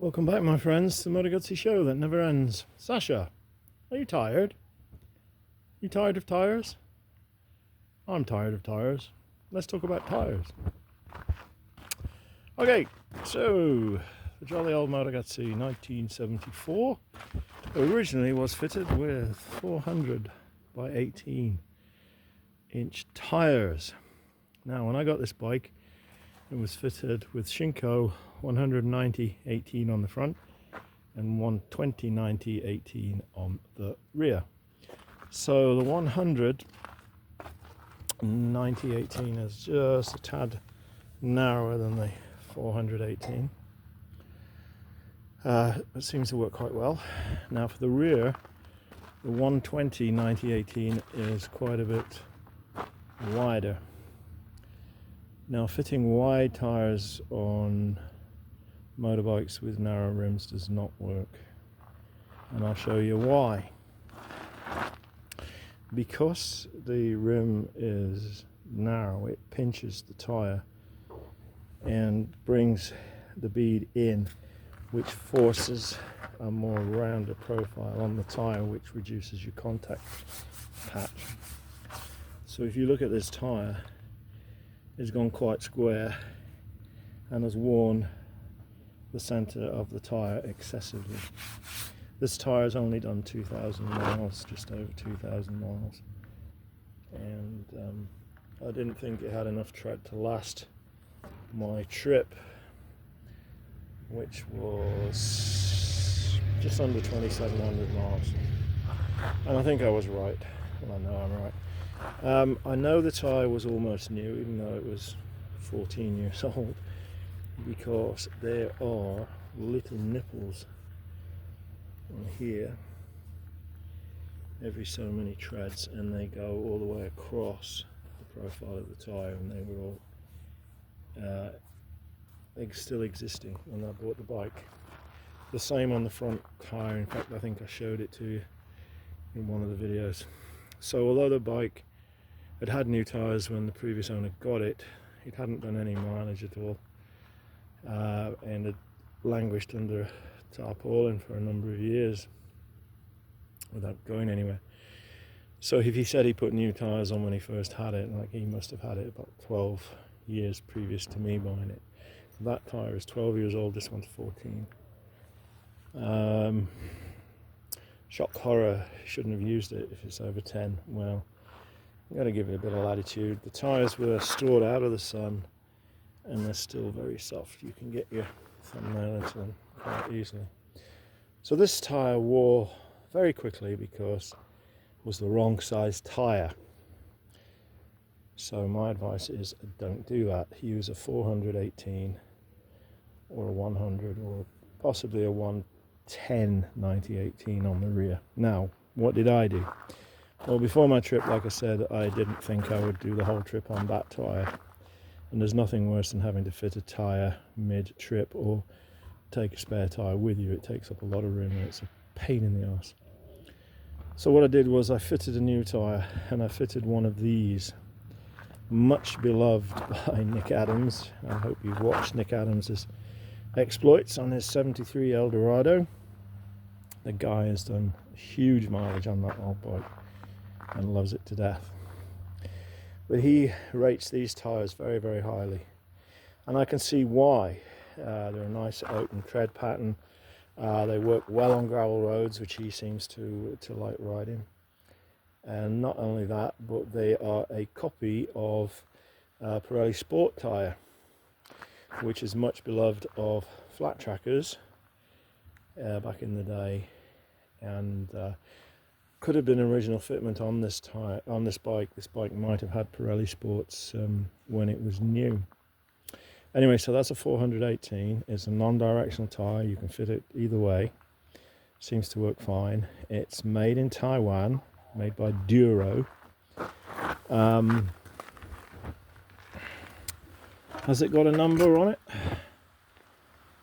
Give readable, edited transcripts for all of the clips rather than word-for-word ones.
Welcome back, my friends, to the Moto Guzzi show that never ends. Sasha, are you tired? You tired of tires? I'm tired of tires. Let's talk about tires. Okay, so the jolly old Moto Guzzi 1974 originally was fitted with 400 by 18 inch tires. Now, when I got this bike, it was fitted with Shinko 190/18 on the front and 120/90/18 on the rear. So the 190/18 is just a tad narrower than the 418. It seems to work quite well. Now for the rear, the 120/90/18 is quite a bit wider. Now, fitting wide tires on motorbikes with narrow rims does not work, and I'll show you why. Because the rim is narrow, it pinches the tire and brings the bead in, which forces a more rounded profile on the tire, which reduces your contact patch. So if you look at this tire, it's gone quite square and has worn the center of the tire excessively. This tire has only done 2,000 miles, just over 2,000 miles, and I didn't think it had enough tread to last my trip, which was just under 2,700 miles, and I think I was right. Well, I know I'm right. I know the tyre was almost new, even though it was 14 years old, because there are little nipples on here every so many treads, and they go all the way across the profile of the tyre, and they were all still existing when I bought the bike. The same on the front tyre. In fact, I think I showed it to you in one of the videos. So although the bike had new tyres when the previous owner got it, it hadn't done any mileage at all, and it languished under tarpaulin for a number of years without going anywhere. So if he said he put new tyres on when he first had it, like, he must have had it about 12 years previous to me buying it. That tyre is 12 years old, this one's 14. Shock horror, shouldn't have used it if it's over 10. Well, you got to give it a bit of latitude. The tyres were stored out of the sun and they're still very soft. You can get your thumbnail into them quite easily. So this tyre wore very quickly because it was the wrong size tyre. So my advice is, don't do that. Use a 418 or a 100 or possibly a 110/90/18 on the rear. Now, what did I do? Well, before my trip, like I said, I didn't think I would do the whole trip on that tyre. And there's nothing worse than having to fit a tyre mid-trip or take a spare tyre with you. It takes up a lot of room and it's a pain in the arse. So what I did was I fitted a new tyre, and I fitted one of these, much beloved by Nick Adams. I hope you've watched Nick Adams' exploits on his 73 Eldorado. The guy has done huge mileage on that old bike and loves it to death. But he rates these tyres very, very highly, and I can see why. They're a nice open tread pattern. They work well on gravel roads, which he seems to like riding. And not only that, but they are a copy of Pirelli Sport tyre, which is much beloved of flat trackers back in the day, and could have been an original fitment on this tyre, on this bike. This bike might have had Pirelli Sports when it was new. Anyway, so that's a 418. It's a non-directional tyre. You can fit it either way. Seems to work fine. It's made in Taiwan, made by Duro. Has it got a number on it?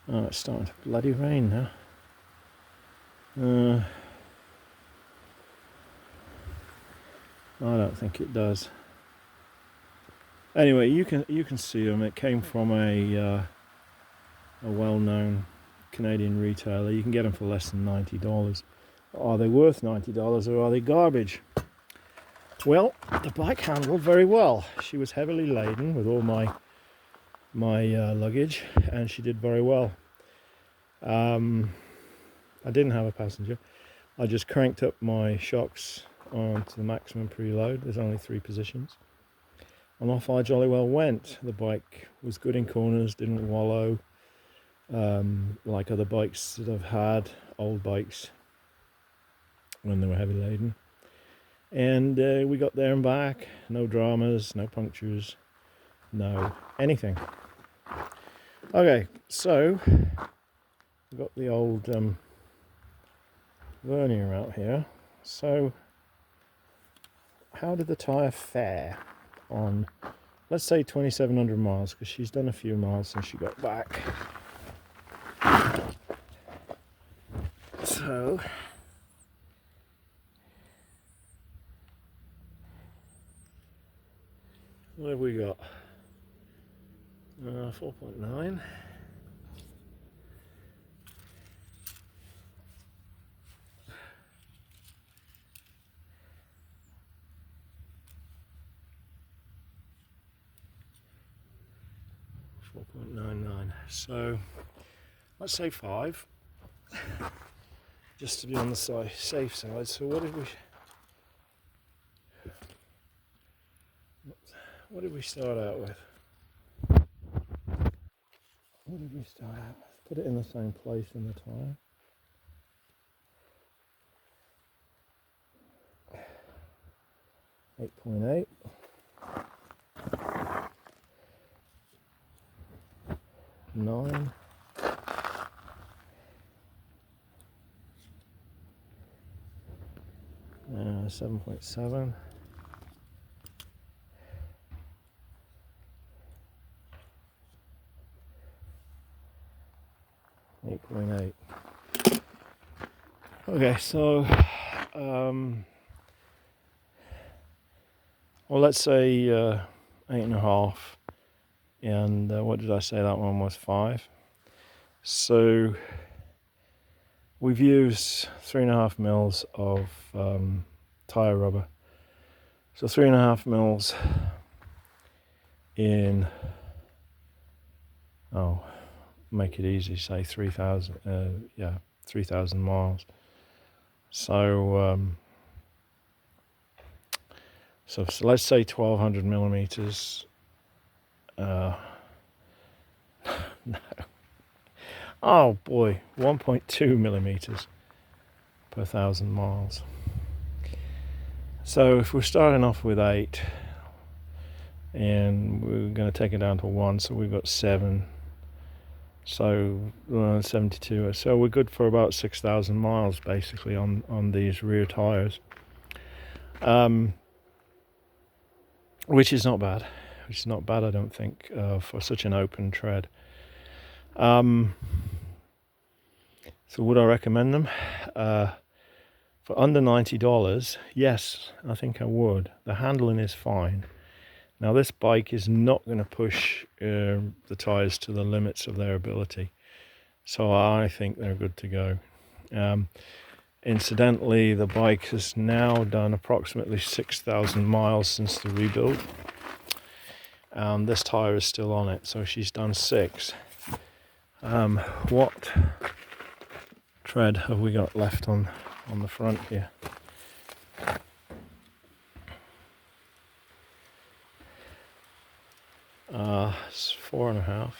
Oh, it's starting to bloody rain now. I don't think it does. Anyway, you can see them. It came from a well-known Canadian retailer. You can get them for less than $90. Are they worth $90 or are they garbage? Well, the bike handled very well. She was heavily laden with all my luggage, and she did very well. I didn't have a passenger. I just cranked up my shocks onto the maximum preload. There's only 3 positions. And off I jolly well went. The bike was good in corners, didn't wallow like other bikes that I've had, old bikes, when they were heavy laden. And we got there and back. No dramas, no punctures, no anything. Okay, so we've got the old vernier out here. So how did the tyre fare on, let's say, 2,700 miles, because she's done a few miles since she got back. So what have we got? 4.9. So let's say 5, just to be on the safe side. So what did we start out with? Put it in the same place in the tyre. .8. 9. 7.7. 8.8. Okay, so well, let's say 8.5. And what did I say that one was? 5. So we've used 3.5 mils of tyre rubber. So 3.5 mils in, make it easy, say 3,000, 3,000 miles. So so let's say 1,200 millimeters. No. Oh boy, 1.2 millimeters per 1,000 miles. So if we're starting off with 8 and we're going to take it down to 1, so we've got 7, so 72. So we're good for about 6,000 miles basically on these rear tires, which is not bad. It's not bad, I don't think, for such an open tread. So would I recommend them? For under $90, yes, I think I would. The handling is fine. Now this bike is not going to push the tyres to the limits of their ability. So I think they're good to go. Incidentally, the bike has now done approximately 6,000 miles since the rebuild. This tyre is still on it, so she's done 6. What tread have we got left on the front here? It's 4.5.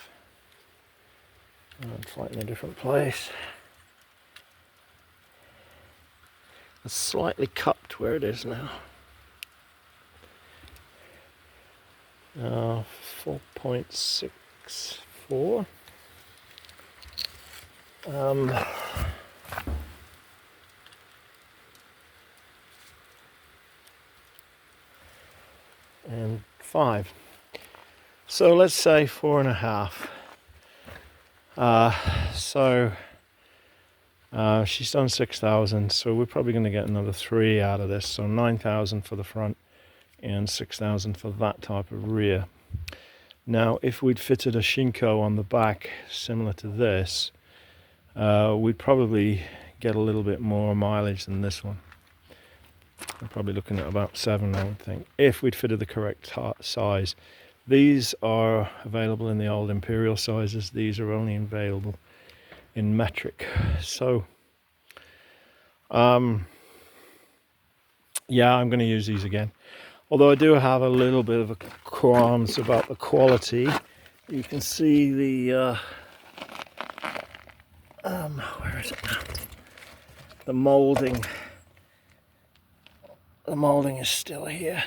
It's like in a different place. It's slightly cupped where it is now. 4.64. And 5. So let's say 4.5. She's done 6,000, so we're probably going to get another 3 out of this. So 9,000 for the front and 6,000 for that type of rear. Now, if we'd fitted a Shinko on the back similar to this, we'd probably get a little bit more mileage than this one. I'm probably looking at about 7, I would think, if we'd fitted the correct size. These are available in the old Imperial sizes. These are only available in metric. So yeah, I'm going to use these again, although I do have a little bit of a qualms about the quality. You can see the where is it now? The molding is still here,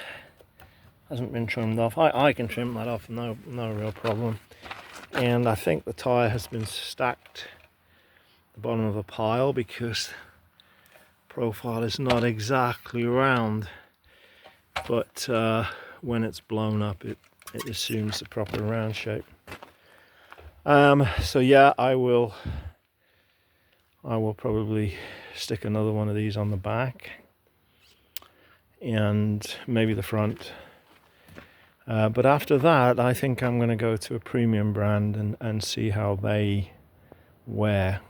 hasn't been trimmed off. I can trim that off, no real problem. And I think the tyre has been stacked at the bottom of a pile because profile is not exactly round, but when it's blown up it assumes the proper round shape. So yeah, I will probably stick another one of these on the back and maybe the front, but after that I think I'm going to go to a premium brand and see how they wear.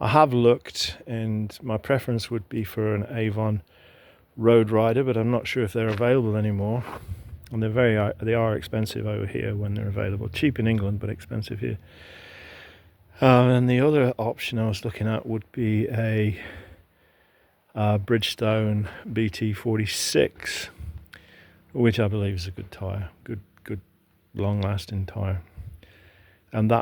I have looked, and my preference would be for an Avon Road Rider, but I'm not sure if they're available anymore. And they are expensive over here when they're available. Cheap in England, but expensive here. And the other option I was looking at would be a Bridgestone BT46, which I believe is a good tyre, good long-lasting tyre. And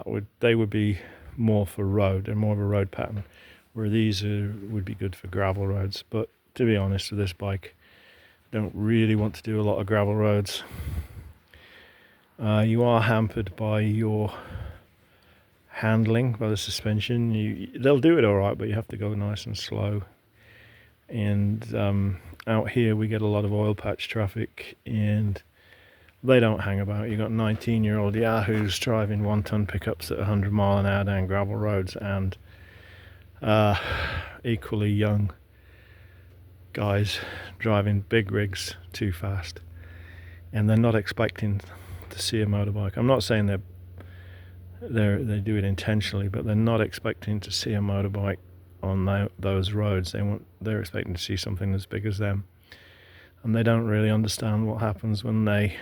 they would be more for road, and more of a road pattern, where these would be good for gravel roads. But to be honest, with this bike, I don't really want to do a lot of gravel roads. You are hampered by your handling, by the suspension. They'll do it all right, but you have to go nice and slow. And out here we get a lot of oil patch traffic, and they don't hang about. You've got 19-year-old yahoos driving 1-ton pickups at 100 mile an hour down gravel roads, and equally young guys driving big rigs too fast, and they're not expecting to see a motorbike. I'm not saying they do it intentionally, but they're not expecting to see a motorbike on those roads. They're expecting to see something as big as them, and they don't really understand what happens when they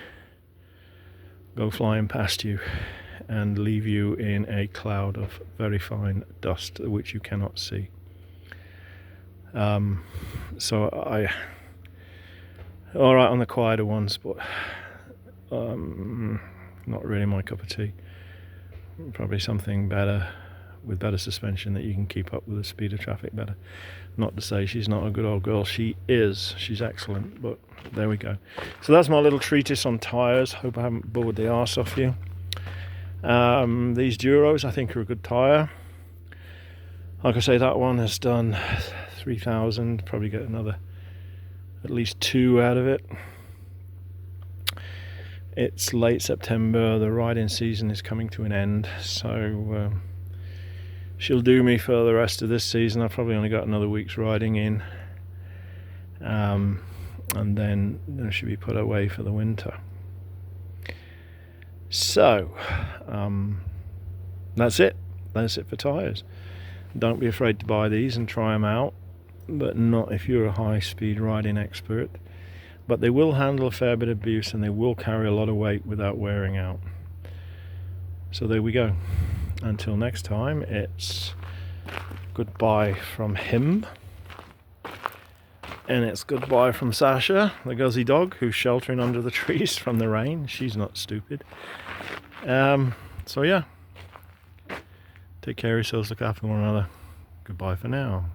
go flying past you and leave you in a cloud of very fine dust which you cannot see. So all right on the quieter ones, but not really my cup of tea. Probably something better, with better suspension, that you can keep up with the speed of traffic better. Not to say she's not a good old girl, she's excellent, but there we go. So that's my little treatise on tyres. Hope I haven't bored the arse off you. These Duros I think are a good tyre. Like I say, that one has done 3,000, probably get another at least 2 out of it. It's late September, the riding season is coming to an end, so she'll do me for the rest of this season. I've probably only got another week's riding in, and then she'll be put away for the winter. So that's it for tyres. Don't be afraid to buy these and try them out, but not if you're a high speed riding expert. But they will handle a fair bit of abuse, and they will carry a lot of weight without wearing out. So there we go. Until next time, it's goodbye from him, and it's goodbye from Sasha, the Guzzi dog, who's sheltering under the trees from the rain. She's not stupid. So yeah, take care of yourselves, look after one another. Goodbye for now.